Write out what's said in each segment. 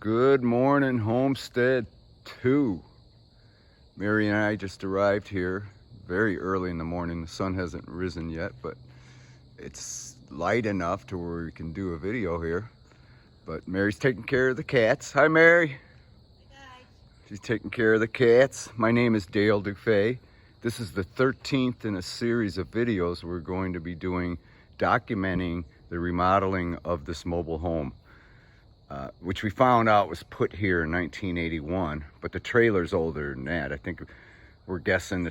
Good morning, Homestead 2. Mary and I just arrived here very early in the morning. The sun hasn't risen yet, but it's light enough to where we can do a video here. But Mary's taking care of the cats. Hi, Mary. Hey guys. She's taking care of the cats. My name is DuFay. This is the 13th in a series of videos we're going to be doing documenting the remodeling of this mobile home. Which we found out was put here in 1981, but the trailer's older than that. I think we're guessing the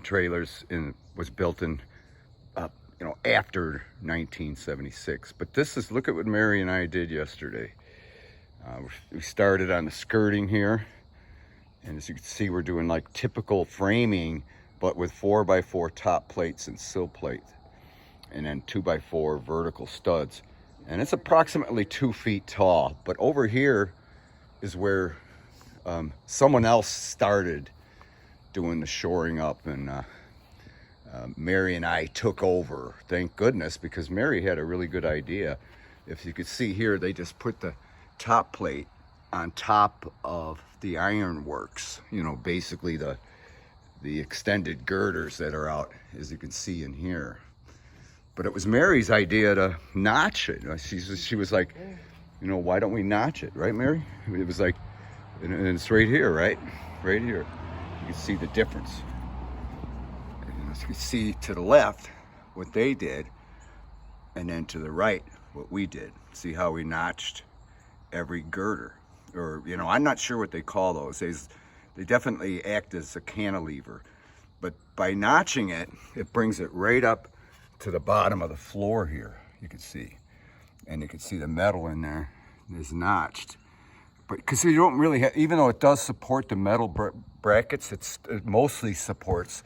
was built in, after 1976. But this is, look at what Mary and I did yesterday. We started on the skirting here, and as you can see, we're doing like typical framing, but with 4x4 top plates and sill plate, and then 2x4 vertical studs. And it's approximately 2 feet tall. But over here is where someone else started doing the shoring up, and Mary and I took over, thank goodness, because Mary had a really good idea. If you could see here, they just put the top plate on top of the ironworks, basically the extended girders that are out, as you can see in here. But it was Mary's idea to notch it. She was like, why don't we notch it, right, Mary? It was like, and it's right here, right? Right here. You can see the difference. And as you can see to the left, what they did, and then to the right, what we did. See how we notched every girder. Or, I'm not sure what they call those. They definitely act as a cantilever. But by notching it, it brings it right up to the bottom of the floor here, you can see. And you can see the metal in there is notched. But because you don't really have, even though it does support the metal brackets, it mostly supports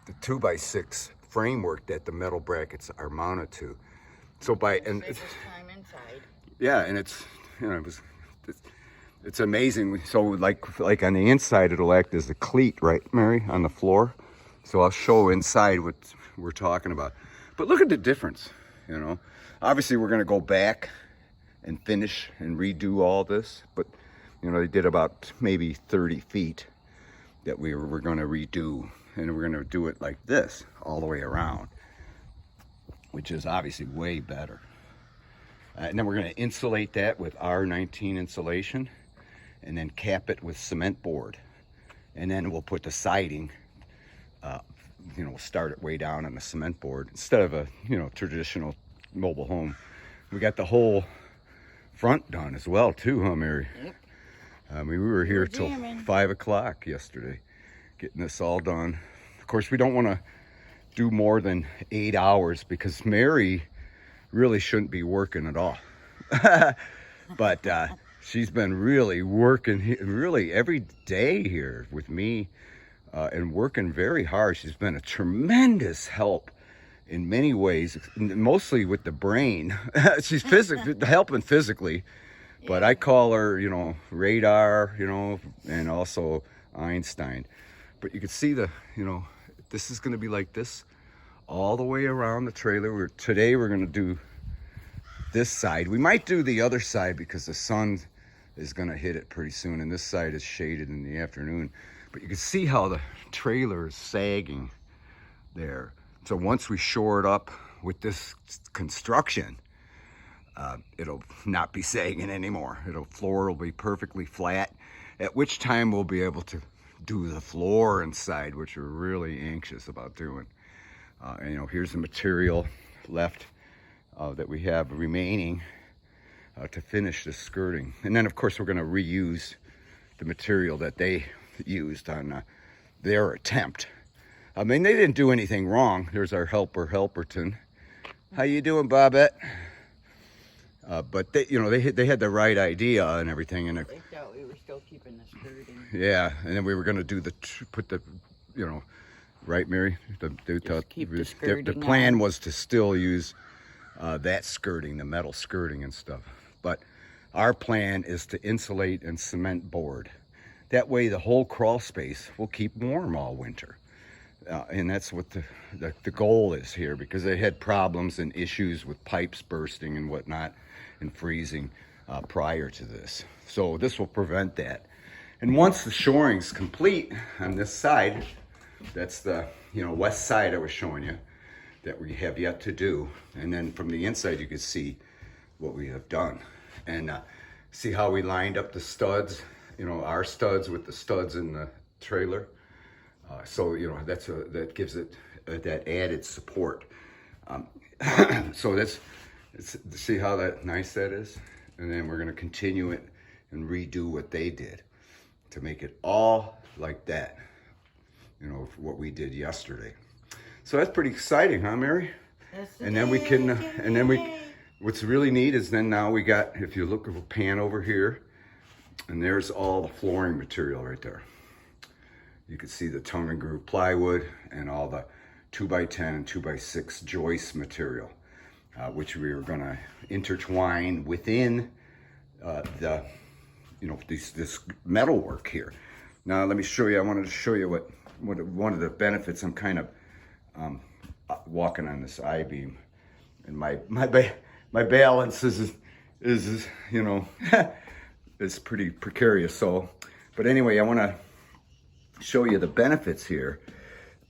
the 2x6 framework that the metal brackets are mounted to. So Time inside. Yeah, and it's amazing. So like on the inside, it'll act as a cleat, right, Mary, on the floor. So I'll show inside what we're talking about. But look at the difference, Obviously, we're going to go back and finish and redo all this. But, they did about maybe 30 feet that we're going to redo. And we're going to do it like this all the way around, which is obviously way better. And then we're going to insulate that with R19 insulation and then cap it with cement board. And then we'll put the siding we'll start it way down on the cement board instead of a, traditional mobile home. We got the whole front done as well too, huh, Mary? Yep. We were here till 5 o'clock yesterday, getting this all done. Of course, we don't want to do more than 8 hours because Mary really shouldn't be working at all. But she's been really working really every day here with me. And working very hard. She's been a tremendous help in many ways, mostly with the brain. She's helping physically, but I call her, radar, and also Einstein. But you can see this is going to be like this all the way around the trailer. Today we're going to do this side. We might do the other side because the sun is going to hit it pretty soon, and this side is shaded in the afternoon. But you can see how the trailer is sagging there. So once we shore it up with this construction, it'll not be sagging anymore. Floor will be perfectly flat, at which time we'll be able to do the floor inside, which we're really anxious about doing. And here's the material left that we have remaining to finish the skirting. And then of course we're going to reuse the material that they used on their attempt. I mean, they didn't do anything wrong. There's our Helperton. How you doing, Bobette? But they had the right idea and everything. And They thought we were still keeping the skirting. Yeah, and then we were going to put the, right, Mary? The plan was to still use that skirting, the metal skirting and stuff. But our plan is to insulate and cement board. That way the whole crawl space will keep warm all winter. And that's what the goal is here, because they had problems and issues with pipes bursting and whatnot and freezing. prior to this. So this will prevent that. And once the shoring's complete on this side, that's the west side I was showing you that we have yet to do. And then from the inside you can see what we have done. And see how we lined up the studs, our studs with the studs in the trailer. So that gives it that added support. So see how nice that is? And then we're gonna continue it and redo what they did to make it all like that, what we did yesterday. So that's pretty exciting, huh, Mary? And then we can, what's really neat is then now we got, if you look at a pan over here, and there's all the flooring material right there. You can see the tongue and groove plywood and all the 2x10 and 2x6 joist material, which we are gonna intertwine within this metal work here. Now let me show you, I wanted to show you what one of the benefits. I'm kind of walking on this I-beam, and my balance is is pretty precarious. So, but anyway, I want to show you the benefits here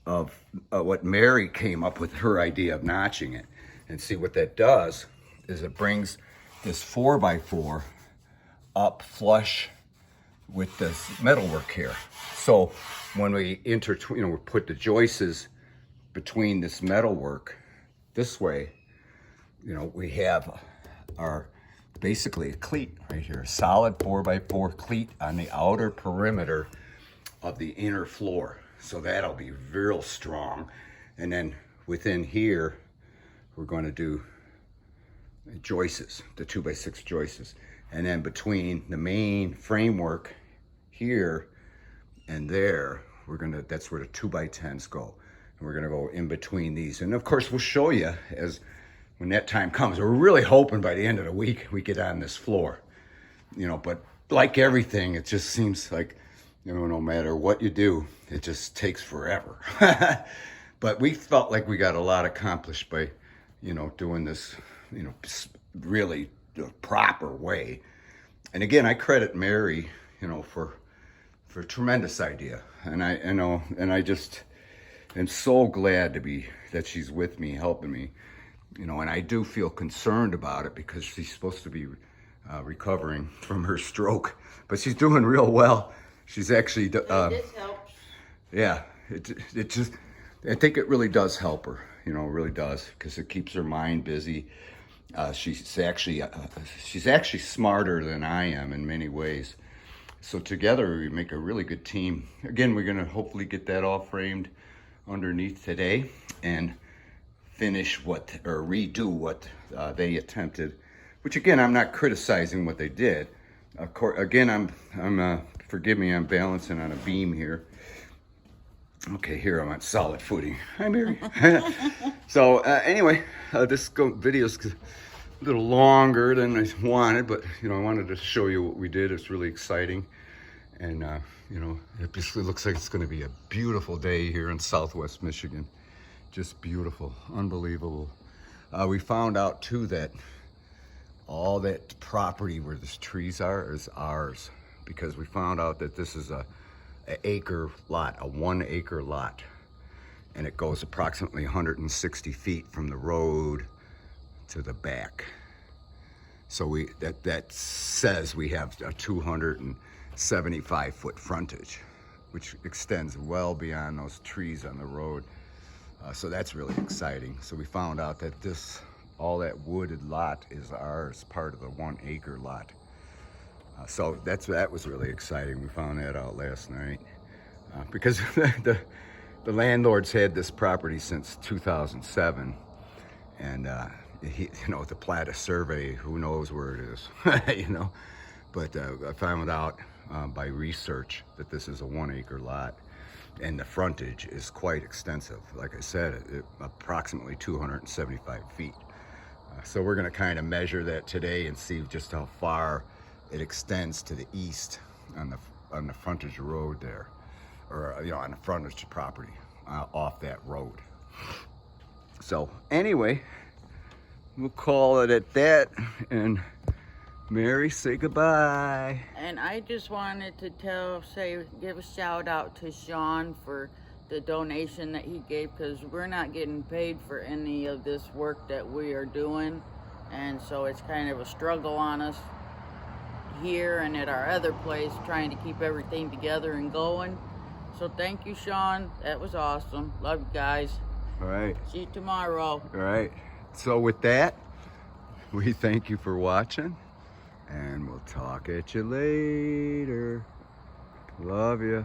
of what Mary came up with, her idea of notching it. And see what that does is it brings this 4x4 up flush with this metalwork here. So when we we put the joists between this metalwork this way, we have our basically a cleat right here, a solid 4x4 cleat on the outer perimeter of the inner floor. So that'll be real strong. And then within here, we're going to do joists, the 2x6 joists. And then between the main framework here and there, that's where the 2x10s go. And we're gonna go in between these. And of course, we'll show you when that time comes. We're really hoping by the end of the week, we get on this floor. But like everything, it just seems like, no matter what you do, it just takes forever. But we felt like we got a lot accomplished by, doing this, really the proper way. And again, I credit Mary, for a tremendous idea. And I just am so glad that she's with me, helping me, and I do feel concerned about it because she's supposed to be recovering from her stroke, but she's doing real well. She's actually, this helps. Yeah, it just, I think it really does help her, it really does, because it keeps her mind busy. She's actually smarter than I am in many ways. So together we make a really good team. Again, we're gonna hopefully get that all framed underneath today and finish redo what they attempted. Which again, I'm not criticizing what they did. Of course, again, I'm forgive me, I'm balancing on a beam here. Okay, here I'm on solid footing. Hi, Mary. So anyway, this video's a little longer than I wanted, but I wanted to show you what we did. It's really exciting, and it basically looks like it's going to be a beautiful day here in Southwest Michigan. Just beautiful, unbelievable. We found out too that all that property where these trees are is ours, because we found out that this is an acre lot, a 1 acre lot, and it goes approximately 160 feet from the road to the back. So that says we have a 275 foot frontage, which extends well beyond those trees on the road. So that's really exciting. So we found out that all that wooded lot is ours, part of the 1 acre lot. So that was really exciting. We found that out last night, because the landlords had this property since 2007, and the plat of survey, who knows where it is, But I found out by research that this is a 1 acre lot, and the frontage is quite extensive. Like I said, approximately 275 feet. So we're going to kind of measure that today and see just how far it extends to the east on the frontage road there, or on the frontage property off that road. So anyway, we'll call it at that, and Mary, say goodbye. And I just wanted to give a shout out to Sean for the donation that he gave, because we're not getting paid for any of this work that we are doing. And so it's kind of a struggle on us here and at our other place, trying to keep everything together and going. So thank you, Sean. That was awesome. Love you guys. All right. See you tomorrow. All right. So with that, we thank you for watching, and we'll talk at you later. Love you.